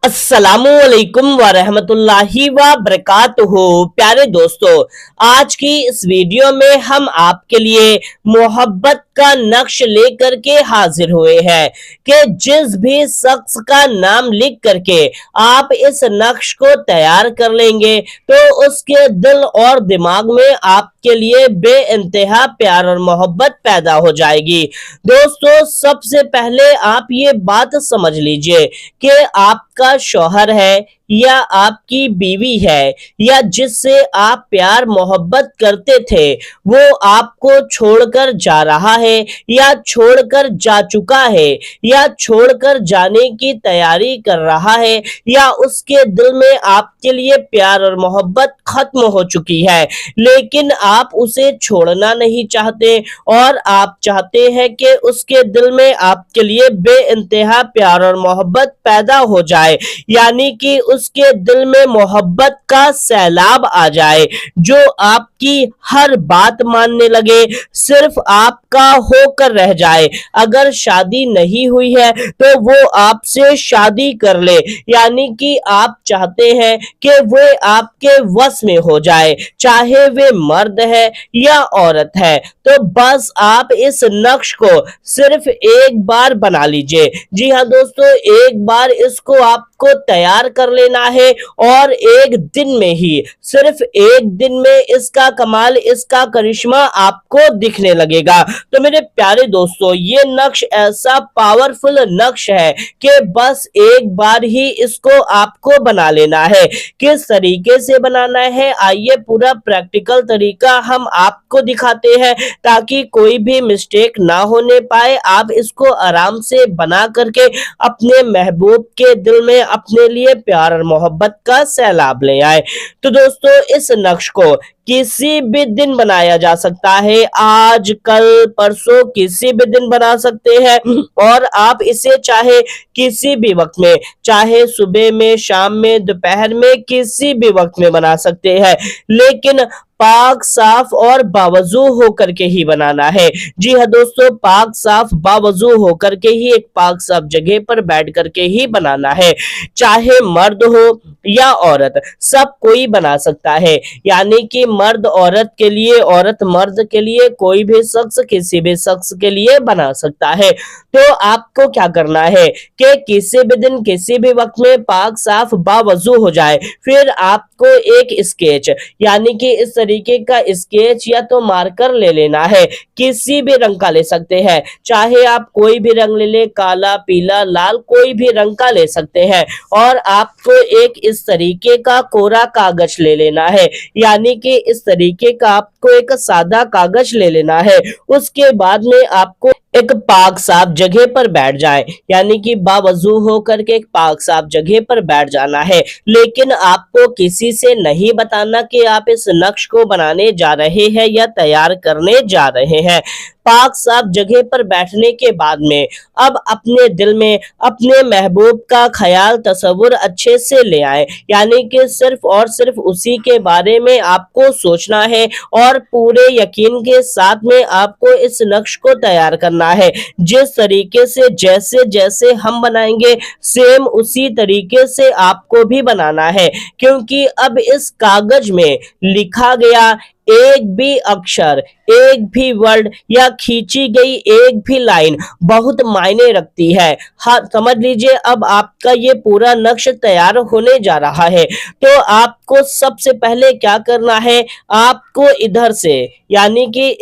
अस्सलामुअलैकुम वरहमतुल्लाहि व बरकातुहू। प्यारे दोस्तों, आज की इस वीडियो में हम आपके लिए मोहब्बत का नक्श लेकर के हाजिर हुए हैं कि जिस भी शख्स का नाम लिख करके आप इस नक्श को तैयार कर लेंगे तो उसके दिल और दिमाग में आपके लिए बेइंतहा प्यार और मोहब्बत पैदा हो जाएगी। दोस्तों, सबसे पहले आप ये बात समझ लीजिए कि आपका शौहर है या आपकी बीवी है या जिससे आप प्यार मोहब्बत करते थे वो आपको छोड़कर जा रहा है या छोड़कर जा चुका है या छोड़कर जाने की तैयारी कर रहा है या उसके दिल में आपके लिए प्यार और मोहब्बत खत्म हो चुकी है, लेकिन आप उसे छोड़ना नहीं चाहते और आप चाहते हैं कि उसके दिल में आपके लिए बेइंतहा प्यार और मोहब्बत पैदा हो जाए, यानी कि उसके दिल में मोहब्बत का सैलाब आ जाए, जो आपकी हर बात मानने लगे, सिर्फ आपका होकर रह जाए। अगर शादी नहीं हुई है तो वो आपसे शादी कर ले, यानी कि आप चाहते हैं कि वो आपके वश में हो जाए, चाहे वे मर्द है या औरत है। तो बस आप इस नक्श को सिर्फ एक बार बना लीजिए। जी हाँ दोस्तों, एक बार इसको आपको तैयार कर लेना है और एक दिन में ही, सिर्फ एक दिन में इसका कमाल, इसका करिश्मा आपको दिखने लगेगा। तो मेरे प्यारे दोस्तों, ये नक्श ऐसा पावरफुल नक्श है कि बस एक बार ही इसको आपको बना लेना है। किस तरीके से बनाना है, आइए पूरा प्रैक्टिकल तरीका हम आपको दिखाते हैं ताकि कोई भी मिस्टेक ना होने पाए। आप इसको आराम से बना करके अपने महबूब के दिल में अपने लिए प्यार और मोहब्बत का सैलाब ले आए। तो दोस्तों, इस नक्श को किसी भी दिन बनाया जा सकता है, आज कल परसों किसी भी दिन बना सकते हैं और आप इसे चाहे किसी भी वक्त में, चाहे सुबह में, शाम में, दोपहर में, किसी भी वक्त में बना सकते हैं, लेकिन पाक साफ और बावजू होकर के ही बनाना है। जी हाँ दोस्तों, पाक साफ बावजू होकर के ही एक पाक साफ जगह पर बैठ करके ही बनाना है। चाहे मर्द हो या औरत, सब कोई बना सकता है, यानी कि मर्द औरत के लिए, औरत मर्द के लिए, कोई भी शख्स किसी भी शख्स के लिए बना सकता है। तो आपको क्या करना है कि किसी भी दिन किसी भी वक्त में पाक साफ बावजू हो जाए, फिर आपको एक स्केच, यानी कि इस तरीके का स्केच या तो मार्कर ले लेना है, किसी भी रंग का ले सकते हैं, चाहे आप कोई भी रंग ले ले, काला, पीला, लाल, कोई भी रंग का ले सकते हैं। और आपको एक इस तरीके का कोरा कागज ले लेना है, यानी कि इस तरीके का आपको एक सादा कागज ले लेना है। उसके बाद में आपको एक पाक साफ जगह पर बैठ जाए, यानी कि बावजू होकर के एक पाक साफ जगह पर बैठ जाना है, लेकिन आपको किसी से नहीं बताना कि आप इस नक्श को बनाने जा रहे हैं या तैयार करने जा रहे हैं। पाक साफ जगह पर बैठने के बाद में अब अपने दिल में अपने महबूब का ख्याल, तसव्वुर अच्छे से ले आए, यानी कि सिर्फ और सिर्फ उसी के बारे में आपको सोचना है और पूरे यकीन के साथ में आपको इस नक्श को तैयार करना है। जिस तरीके से, जैसे जैसे हम बनाएंगे, सेम उसी तरीके से आपको भी बनाना है, क्योंकि अब इस कागज में लिखा गया एक भी अक्षर, एक भी वर्ड या खींची गई एक भी लाइन बहुत मायने रखती है। हाँ, समझ लीजिए, अब आपका ये पूरा नक्श तैयार होने जा रहा है। तो आपको सबसे पहले क्या करना है, आपको इधर से, यानी कि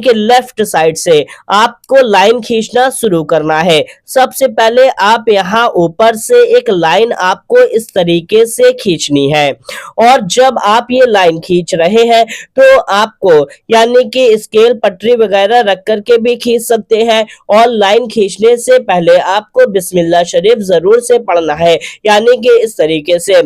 लेफ्ट साइड से आपको लाइन खींचना शुरू करना है। सबसे पहले आप यहाँ ऊपर से एक लाइन आपको इस तरीके से खींचनी है, और जब आप ये लाइन खींच रहे हैं तो आपको, यानी कि स्केल, पटरी वगैरह रख करके भी खींच सकते हैं, और लाइन खींचने से पहले आपको बिस्मिल्लाह शरीफ जरूर से पढ़ना है, यानी कि इस तरीके से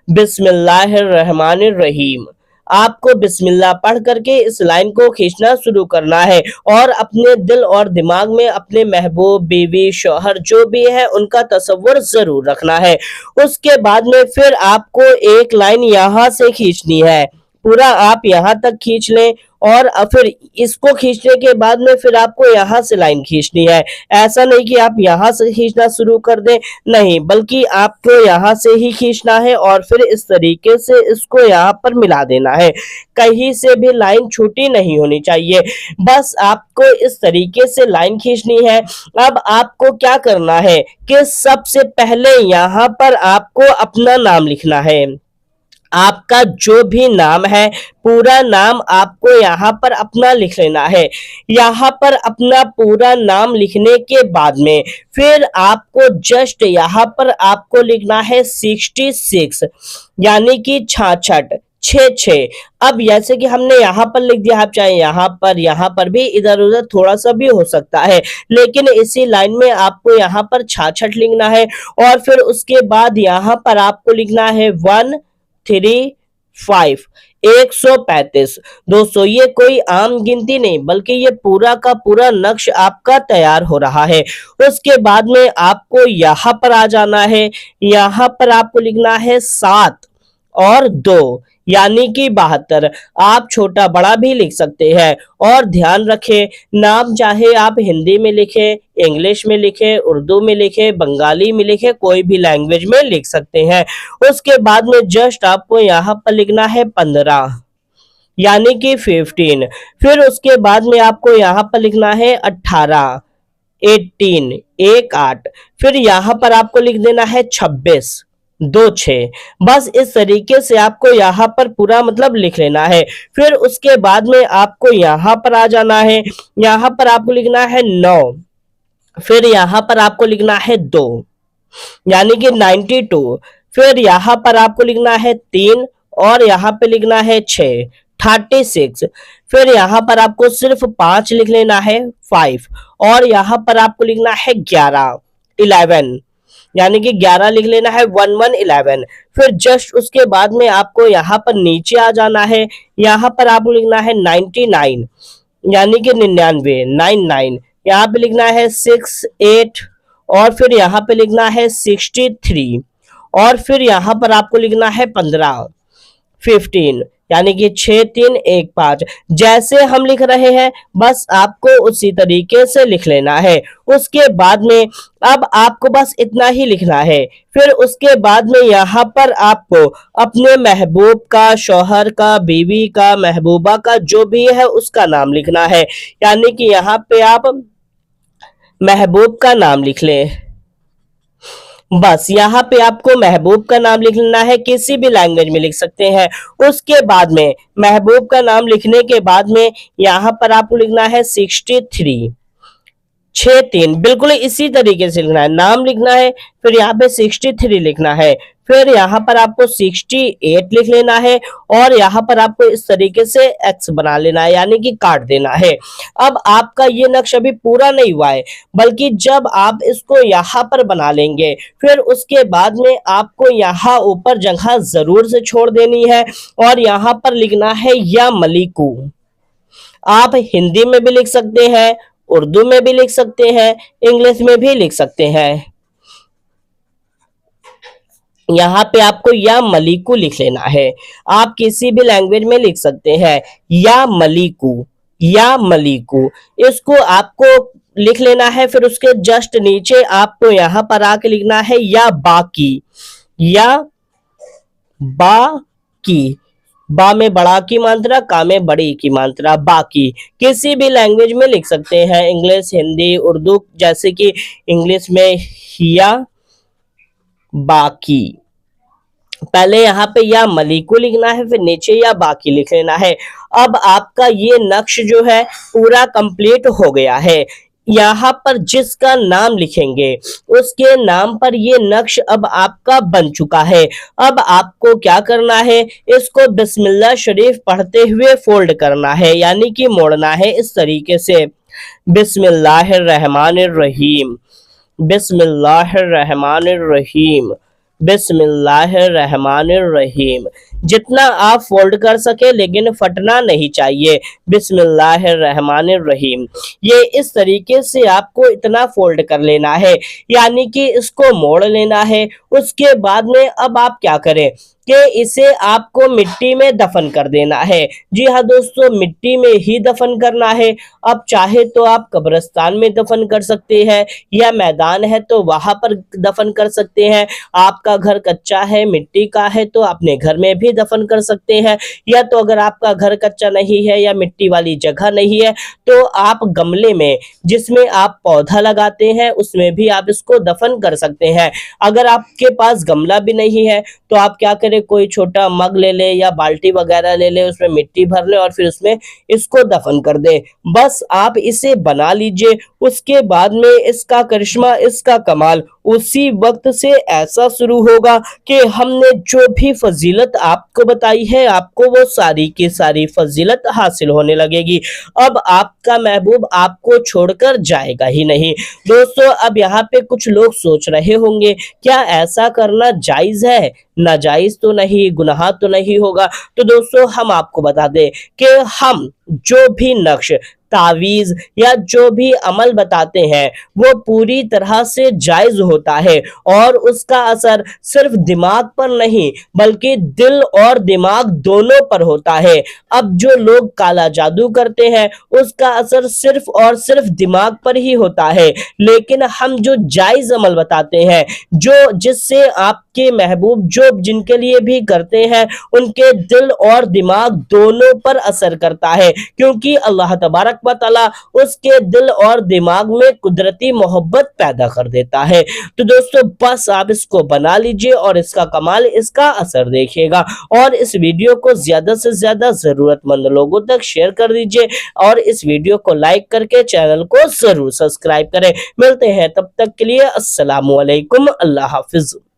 बिस्मिल्लाहिर्रहमानिर्रहीम। आपको बिस्मिल्लाह पढ़ करके इस लाइन को खींचना शुरू करना है और अपने दिल और दिमाग में अपने महबूब, बीवी, शौहर जो भी है उनका तसव्वुर जरूर रखना है। उसके बाद में फिर आपको एक लाइन यहाँ से खींचनी है, पूरा आप यहाँ तक खींच लें और फिर इसको खींचने के बाद में फिर आपको यहाँ से लाइन खींचनी है। ऐसा नहीं कि आप यहाँ से खींचना शुरू कर दें, नहीं, बल्कि आपको यहाँ से ही खींचना है और फिर इस तरीके से इसको यहाँ पर मिला देना है। कहीं से भी लाइन छोटी नहीं होनी चाहिए, बस आपको इस तरीके से लाइन खींचनी है। अब आपको क्या करना है कि सबसे पहले यहाँ पर आपको अपना नाम लिखना है। आपका जो भी नाम है, पूरा नाम आपको यहाँ पर अपना लिख लेना है। यहाँ पर अपना पूरा नाम लिखने के बाद में फिर आपको जस्ट यहाँ पर आपको लिखना है 66, यानी कि 66, 66। अब जैसे कि हमने यहाँ पर लिख दिया, आप चाहे यहाँ पर भी इधर उधर थोड़ा सा भी हो सकता है, लेकिन इसी लाइन में आपको यहाँ पर 66 लिखना है। और फिर उसके बाद यहाँ पर आपको लिखना है 135, 135। दोस्तों ये कोई आम गिनती नहीं, बल्कि ये पूरा का पूरा नक्श आपका तैयार हो रहा है। उसके बाद में आपको यहाँ पर आ जाना है। यहाँ पर आपको लिखना है 7 और 2, यानी कि 72। आप छोटा बड़ा भी लिख सकते हैं। और ध्यान रखें, नाम चाहे आप हिंदी में लिखें, इंग्लिश में लिखें, उर्दू में लिखें, बंगाली में लिखें, कोई भी लैंग्वेज में लिख सकते हैं। उसके बाद में जस्ट आपको यहाँ पर लिखना है 15, यानी कि 15। फिर उसके बाद में आपको यहाँ पर लिखना है 18, 18, 18। फिर यहाँ पर आपको लिख देना है 26, 26। बस इस तरीके से आपको यहाँ पर पूरा मतलब लिख लेना है। फिर उसके बाद में आपको यहाँ पर आ जाना है। यहाँ पर आपको लिखना है 9, फिर यहाँ पर आपको लिखना है 2, यानी कि 92। फिर यहाँ पर आपको लिखना है 3 और यहाँ पे लिखना है 6, 36। फिर यहाँ पर आपको सिर्फ 5 लिख लेना है, 5। और यहाँ पर आपको लिखना है 11, 11, यानी कि 11 लिख लेना है, 1111। फिर जस्ट उसके बाद में आपको यहाँ पर नीचे आ जाना है। यहाँ पर आपको लिखना है 99, यानी कि 99, 99। यहाँ पे लिखना है 68 और फिर यहाँ पे लिखना है 63 और फिर यहाँ पर आपको लिखना है 15, 15, यानी कि 6 3 1 5। जैसे हम लिख रहे हैं बस आपको उसी तरीके से लिख लेना है। उसके बाद में अब आपको बस इतना ही लिखना है। फिर उसके बाद में यहाँ पर आपको अपने महबूब का, शौहर का, बीवी का, महबूबा का जो भी है उसका नाम लिखना है, यानी कि यहाँ पे आप महबूब का नाम लिख लें। बस यहाँ पे आपको महबूब का नाम लिख लेना है, किसी भी लैंग्वेज में लिख सकते हैं। उसके बाद में महबूब का नाम लिखने के बाद में यहाँ पर आपको लिखना है 63, 63। बिल्कुल इसी तरीके से लिखना है, नाम लिखना है, फिर यहाँ पे 63 लिखना है, फिर यहाँ पर आपको 68 लिख लेना है और यहाँ पर आपको इस तरीके से एक्स बना लेना है, यानी कि काट देना है। अब आपका ये नक्श अभी पूरा नहीं हुआ है, बल्कि जब आप इसको यहाँ पर बना लेंगे फिर उसके बाद में आपको यहाँ ऊपर जगह जरूर से छोड़ देनी है और यहाँ पर लिखना है या मलिकू। आप हिंदी में भी लिख सकते हैं, उर्दू में भी लिख सकते हैं, इंग्लिश में भी लिख सकते हैं। यहाँ पे आपको या मलिकू लिख लेना है। आप किसी भी लैंग्वेज में लिख सकते हैं, या मलिकू, या मलिकू। इसको आपको लिख लेना है। फिर उसके जस्ट नीचे आपको यहाँ पर आके लिखना है या बाकी, या बाकी। बा में बड़ा की मात्रा, का में बड़ी की मात्रा, बाकी। किसी भी लैंग्वेज में लिख सकते हैं, इंग्लिश, हिंदी, उर्दू। जैसे कि इंग्लिश में हिया, बाकी। पहले यहाँ पे या मलिकू लिखना है, फिर नीचे या बाकी लिख लेना है। अब आपका ये नक्श जो है पूरा कंप्लीट हो गया है। यहाँ पर जिसका नाम लिखेंगे उसके नाम पर ये नक्श अब आपका बन चुका है। अब आपको क्या करना है, इसको बिस्मिल्लाह शरीफ पढ़ते हुए फोल्ड करना है, यानी कि मोड़ना है इस तरीके से। बिस्मिल्लाहिर्रहमानिर्रहीम, बिस्मिल्लाहिर्रहमानिर्रहीम, बिस्मिल्लाहिर्रहमानिर्रहीम। जितना आप फोल्ड कर सके, लेकिन फटना नहीं चाहिए। बिस्मिल्लाहिर्रहमानिर्रहीम। ये इस तरीके से आपको इतना फोल्ड कर लेना है, यानी कि इसको मोड़ लेना है। उसके बाद में अब आप क्या करें कि इसे आपको मिट्टी में दफन कर देना है। जी हाँ दोस्तों, मिट्टी में ही दफन करना है। अब चाहे तो आप कब्रिस्तान में दफन कर सकते हैं, या मैदान है तो वहां पर दफन कर सकते हैं। आपका घर कच्चा है, मिट्टी का है, तो अपने घर में भी दफन कर सकते हैं। या तो अगर आपका घर कच्चा नहीं है या मिट्टी वाली जगह नहीं है, तो आप गमले में, जिसमें आप पौधा लगाते हैं, उसमें भी आप इसको दफन कर सकते हैं। अगर आपके पास गमला भी नहीं है तो आप क्या करें, कोई छोटा मग ले ले या बाल्टी वगैरह ले ले, उसमें मिट्टी भर ले और फिर उसमें इसको दफन कर दे। बस आप इसे बना लीजिए। उसके बाद में इसका करिश्मा, इसका कमाल उसी वक्त से ऐसा शुरू होगा कि हमने जो भी फजीलत आपको बताई है, आपको वो सारी की सारी फजीलत हासिल होने लगेगी। अब आपका महबूब आपको छोड़कर जाएगा ही नहीं। दोस्तों, अब यहाँ पे कुछ लोग सोच रहे होंगे, क्या ऐसा करना जायज है? नाजायज तो नहीं, गुनाह तो नहीं होगा? तो दोस्तों, हम आपको बता दें कि हम जो भी नक्श, तावीज या जो भी अमल बताते हैं, वो पूरी तरह से जायज होता है, और उसका असर सिर्फ दिमाग पर नहीं बल्कि दिल और दिमाग दोनों पर होता है। अब जो लोग काला जादू करते हैं, उसका असर सिर्फ और सिर्फ दिमाग पर ही होता है, लेकिन हम जो जायज अमल बताते हैं, जो जिससे आपके महबूब जो जिनके लिए भी करते हैं, उनके दिल और दिमाग दोनों पर असर करता है, क्योंकि अल्लाह तबारक व तआला उसके दिल और दिमाग में कुदरती मोहब्बत पैदा कर देता है। तो दोस्तों, बस आप इसको बना लीजिए और इसका कमाल, इसका असर देखिएगा। और इस वीडियो को ज्यादा से ज्यादा जरूरतमंद लोगों तक शेयर कर दीजिए, और इस वीडियो को लाइक करके चैनल को जरूर सब्सक्राइब करें। मिलते हैं तब तक के लिए, अस्सलामु अलैकुम, अल्लाह हाफिज।